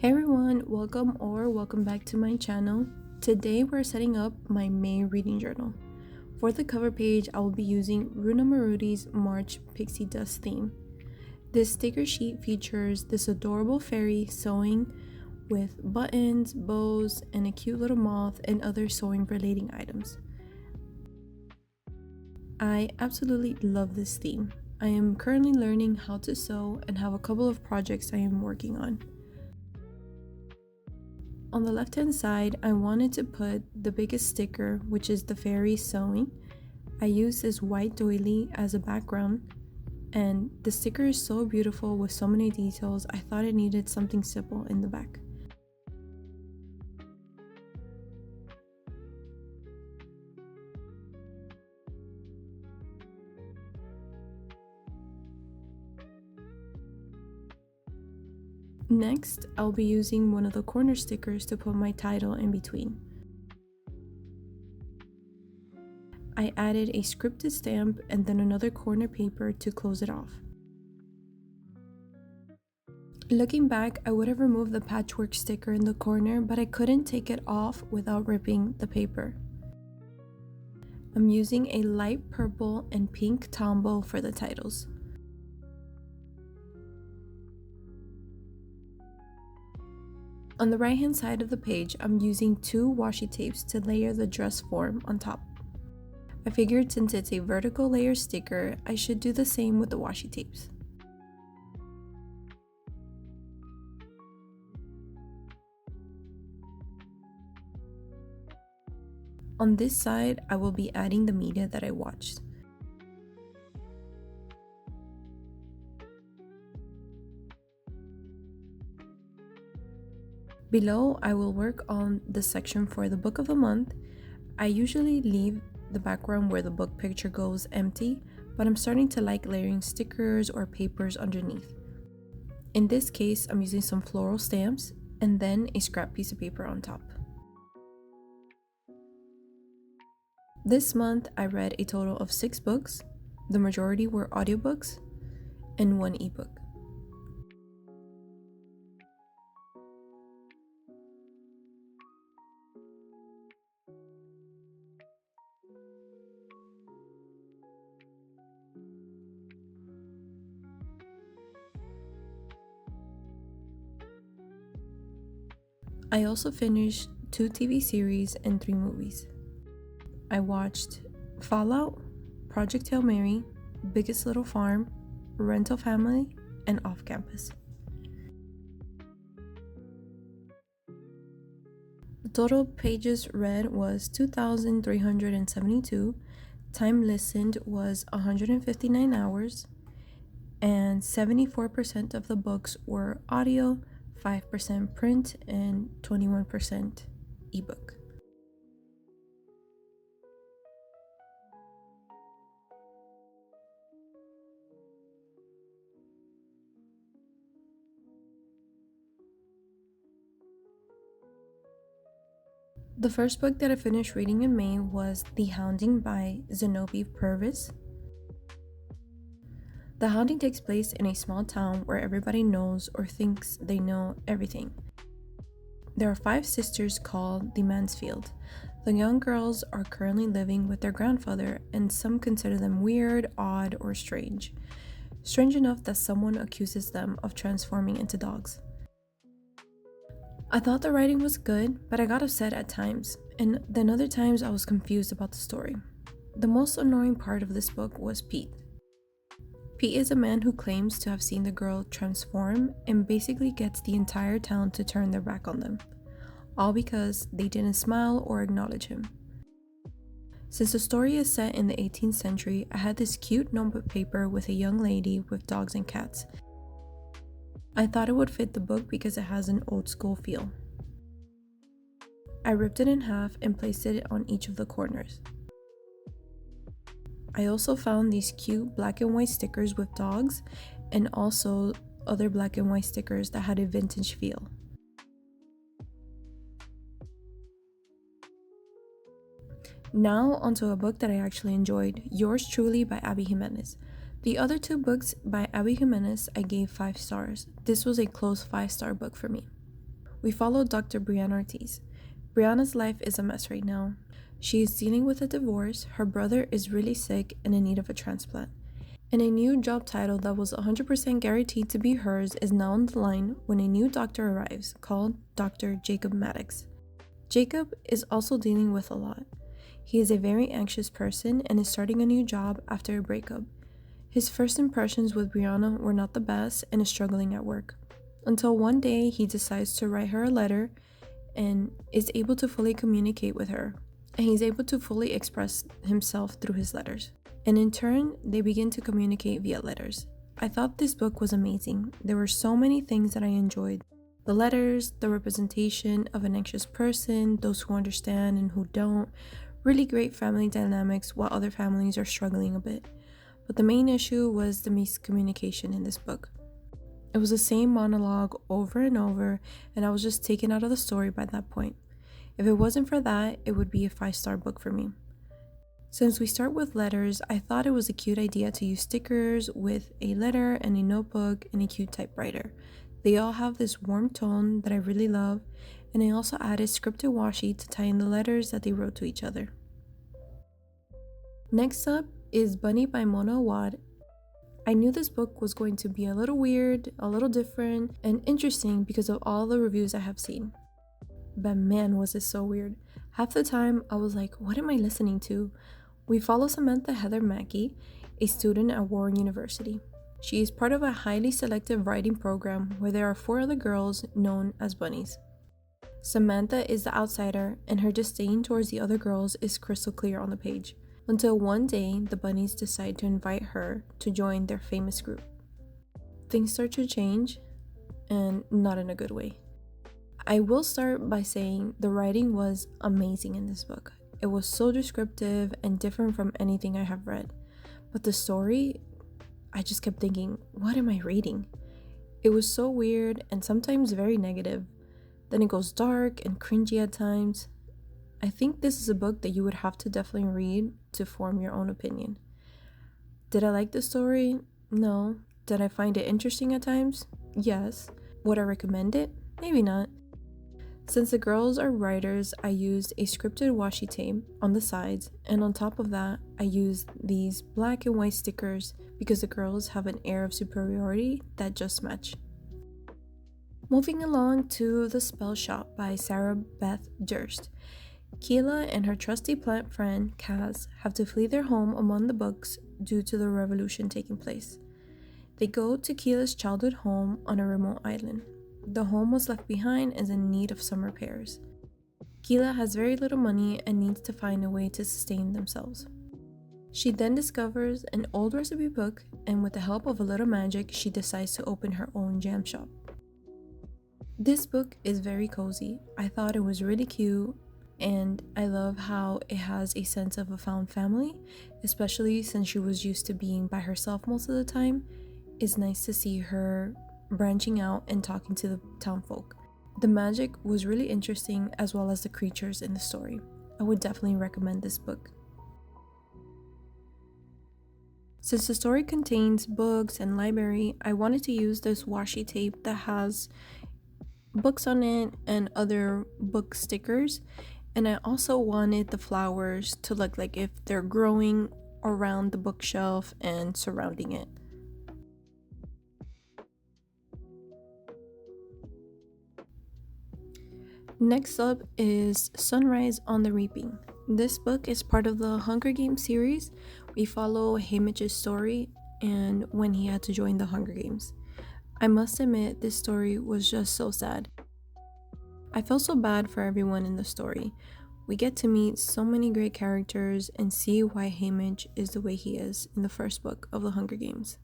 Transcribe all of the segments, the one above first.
Hey everyone, welcome back to my channel. Today we're setting up my May reading journal. For the cover page, I will be using Runa Maruti's March Pixie Dust theme. This sticker sheet features this adorable fairy sewing with buttons, bows, and a cute little moth and other sewing relating items. I absolutely love this theme. I am currently learning how to sew and have a couple of projects I am working on. On the left hand side, I wanted to put the biggest sticker, which is the fairy sewing. I used this white doily as a background, and the sticker is so beautiful with so many details, I thought it needed something simple in the back. Next, I'll be using one of the corner stickers to put my title in between. I added a scripted stamp and then another corner paper to close it off. Looking back, I would have removed the patchwork sticker in the corner, but I couldn't take it off without ripping the paper. I'm using a light purple and pink tombow for the titles. On the right hand side of the page, I'm using two washi tapes to layer the dress form on top. I figured since it's a vertical layer sticker, I should do the same with the washi tapes. On this side, I will be adding the media that I watched. Below, I will work on the section for the book of the month. I usually leave the background where the book picture goes empty, but I'm starting to like layering stickers or papers underneath. In this case, I'm using some floral stamps and then a scrap piece of paper on top. This month, I read a total of 6 books. The majority were audiobooks and 1 ebook. I also finished 2 TV series and 3 movies. I watched Fallout, Project Hail Mary, Biggest Little Farm, Rental Family, and Off Campus. The total pages read was 2,372, time listened was 159 hours, and 74% of the books were audio, 5% print, and 21% ebook. The first book that I finished reading in May was The Hounding by Zenobi Purvis. The Hounding takes place in a small town where everybody knows or thinks they know everything. There are 5 sisters called the Mansfield. The young girls are currently living with their grandfather, and some consider them weird, odd, or strange. Strange enough that someone accuses them of transforming into dogs. I thought the writing was good, but I got upset at times, and then other times I was confused about the story. The most annoying part of this book was Pete. Pete is a man who claims to have seen the girl transform and basically gets the entire town to turn their back on them, all because they didn't smile or acknowledge him. Since the story is set in the 18th century, I had this cute notebook paper with a young lady with dogs and cats. I thought it would fit the book because it has an old school feel. I ripped it in half and placed it on each of the corners. I also found these cute black and white stickers with dogs and also other black and white stickers that had a vintage feel. Now onto a book that I actually enjoyed, Yours Truly by Abby Jimenez. The other 2 books by Abby Jimenez I gave 5 stars. This was a close 5-star book for me. We follow Dr. Brianna Ortiz. Brianna's life is a mess right now. She is dealing with a divorce, her brother is really sick and in need of a transplant, and a new job title that was 100% guaranteed to be hers is now on the line when a new doctor arrives, called Dr. Jacob Maddox. Jacob is also dealing with a lot. He is a very anxious person and is starting a new job after a breakup. His first impressions with Brianna were not the best and is struggling at work, until one day he decides to write her a letter and is able to fully communicate with her, and he's able to fully express himself through his letters. And in turn, they begin to communicate via letters. I thought this book was amazing. There were so many things that I enjoyed. The letters, the representation of an anxious person, those who understand and who don't, really great family dynamics while other families are struggling a bit. But the main issue was the miscommunication in this book. It was the same monologue over and over, and I was just taken out of the story by that point. If it wasn't for that, it would be a 5-star book for me. Since we start with letters, I thought it was a cute idea to use stickers with a letter and a notebook and a cute typewriter. They all have this warm tone that I really love, and I also added scripted washi to tie in the letters that they wrote to each other. Next up is Bunny by Mona Awad. I knew this book was going to be a little weird, a little different, and interesting because of all the reviews I have seen. But man, was it so weird. Half the time, I was like, what am I listening to? We follow Samantha Heather Mackey, a student at Warren University. She is part of a highly selective writing program where there are 4 other girls known as bunnies. Samantha is the outsider, and her disdain towards the other girls is crystal clear on the page, until one day the bunnies decide to invite her to join their famous group. Things start to change, and not in a good way. I will start by saying the writing was amazing in this book. It was so descriptive and different from anything I have read. But the story, I just kept thinking, what am I reading? It was so weird and sometimes very negative. Then it goes dark and cringy at times. I think this is a book that you would have to definitely read to form your own opinion. Did I like the story? No. Did I find it interesting at times? Yes. Would I recommend it? Maybe not. Since the girls are writers, I used a scripted washi tape on the sides, and on top of that, I used these black and white stickers because the girls have an air of superiority that just match. Moving along to The Spell Shop by Sarah Beth Durst. Keela and her trusty plant friend, Kaz, have to flee their home among the books due to the revolution taking place. They go to Keela's childhood home on a remote island. The home was left behind and is in need of some repairs. Keela has very little money and needs to find a way to sustain themselves. She then discovers an old recipe book, and with the help of a little magic, she decides to open her own jam shop. This book is very cozy. I thought it was really cute, and I love how it has a sense of a found family, especially since she was used to being by herself most of the time. It's nice to see her branching out and talking to the town folk. The magic was really interesting, as well as the creatures in the story. I would definitely recommend this book. Since the story contains books and library, I wanted to use this washi tape that has books on it and other book stickers, and I also wanted the flowers to look like if they're growing around the bookshelf and surrounding it. Next up is Sunrise on the Reaping. This book is part of the Hunger Games series. We follow Haymitch's story and when he had to join the Hunger Games. I must admit, this story was just so sad. I felt so bad for everyone in the story. We get to meet so many great characters and see why Haymitch is the way he is in the first book of the Hunger Games.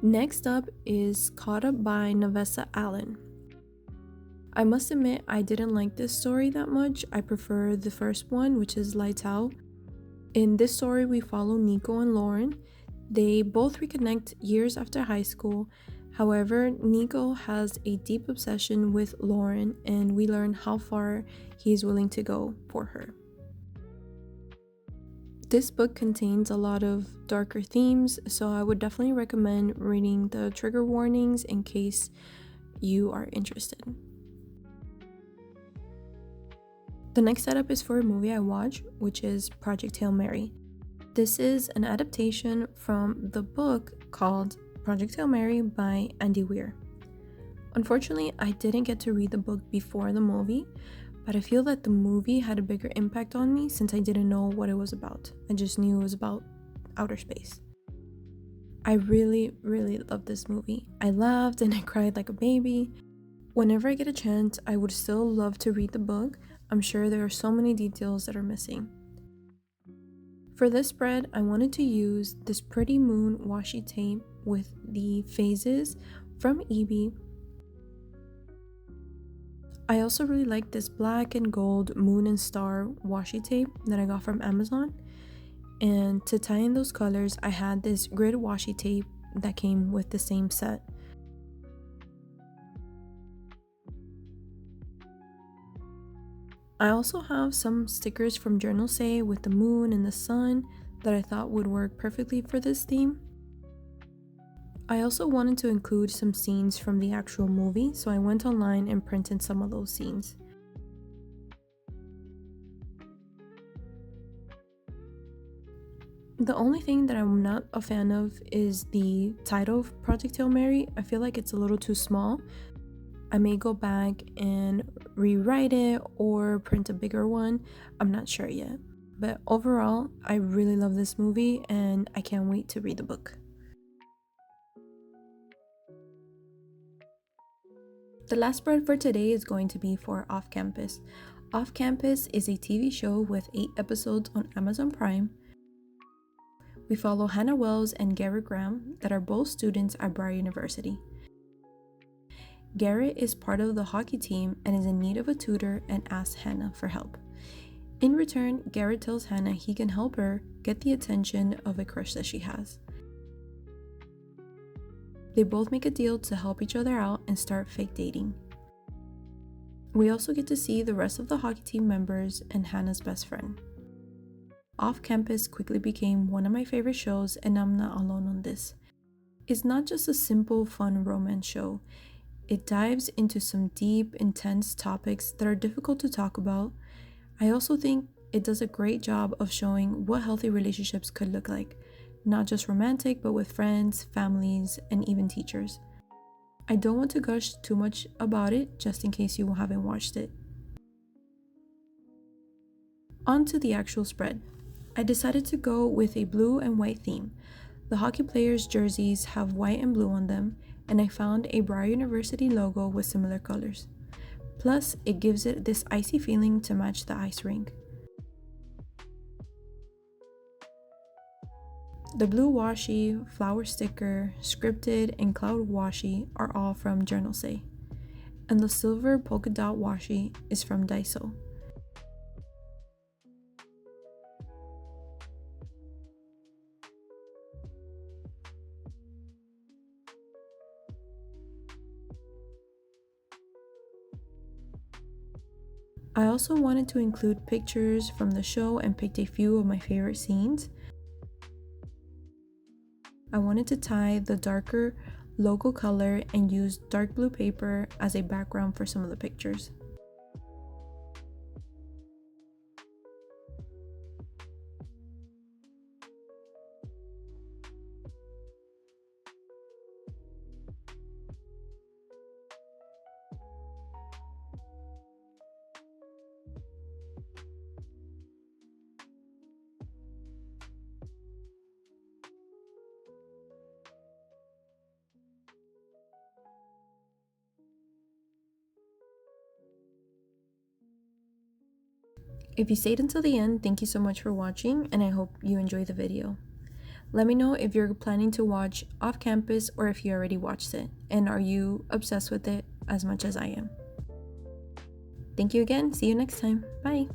Next up is Caught Up by Navessa Allen. I must admit, I didn't like this story that much. I prefer the first one, which is Lights Out. In this story, we follow Nico and Lauren. They both reconnect years after high school, However, Nico has a deep obsession with Lauren, and we learn how far he is willing to go for her. This book contains a lot of darker themes, so I would definitely recommend reading the trigger warnings in case you are interested. The next setup is for a movie I watched, which is Project Hail Mary. This is an adaptation from the book called Project Hail Mary by Andy Weir. Unfortunately, I didn't get to read the book before the movie, but I feel that the movie had a bigger impact on me since I didn't know what it was about. I just knew it was about outer space. I really, really loved this movie. I laughed and I cried like a baby. Whenever I get a chance, I would still love to read the book. I'm sure there are so many details that are missing. For this spread, I wanted to use this Pretty Moon washi tape with the phases from eBay. I also really like this black and gold moon and star washi tape that I got from Amazon. And to tie in those colors, I had this grid washi tape that came with the same set. I also have some stickers from Journal Say with the moon and the sun that I thought would work perfectly for this theme. I also wanted to include some scenes from the actual movie, so I went online and printed some of those scenes. The only thing that I'm not a fan of is the title of Project Hail Mary. I feel like it's a little too small. I may go back and rewrite it or print a bigger one. I'm not sure yet. But overall, I really love this movie and I can't wait to read the book. The last spread for today is going to be for Off Campus. Off Campus is a TV show with 8 episodes on Amazon Prime. We follow Hannah Wells and Garrett Graham, that are both students at Bryan University. Garrett is part of the hockey team and is in need of a tutor and asks Hannah for help. In return, Garrett tells Hannah he can help her get the attention of a crush that she has. They both make a deal to help each other out and start fake dating. We also get to see the rest of the hockey team members and Hannah's best friend. Off Campus quickly became one of my favorite shows, and I'm not alone on this. It's not just a simple, fun romance show. It dives into some deep, intense topics that are difficult to talk about. I also think it does a great job of showing what healthy relationships could look like, not just romantic, but with friends, families, and even teachers. I don't want to gush too much about it, just in case you haven't watched it. On to the actual spread. I decided to go with a blue and white theme. The hockey players' jerseys have white and blue on them, and I found a Bryan University logo with similar colors. Plus, it gives it this icy feeling to match the ice rink. The blue washi, flower sticker, scripted, and cloud washi are all from Journal Say, and the silver polka dot washi is from Daiso. I also wanted to include pictures from the show and picked a few of my favorite scenes. I wanted to tie the darker logo color and use dark blue paper as a background for some of the pictures. If you stayed until the end, thank you so much for watching, and I hope you enjoy the video. Let me know if you're planning to watch Off Campus or if you already watched it, and are you obsessed with it as much as I am. Thank you again. See you next time. Bye.